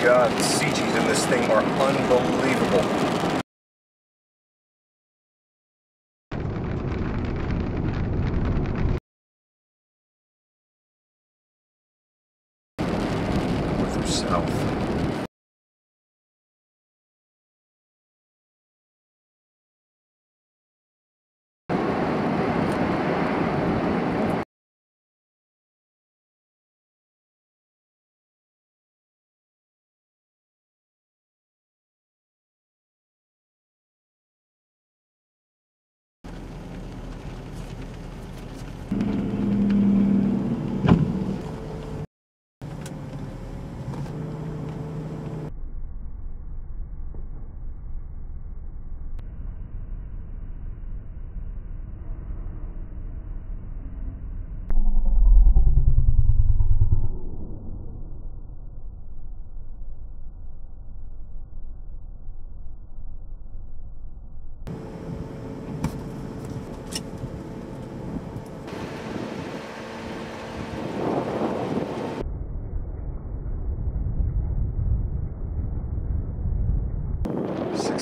God, the CGs in this thing are unbelievable. North or south?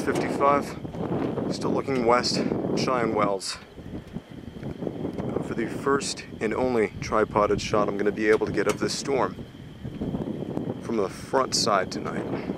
.55, still looking west, Cheyenne Wells. For the first and only tripoded shot I'm going to be able to get of this storm from the front side tonight.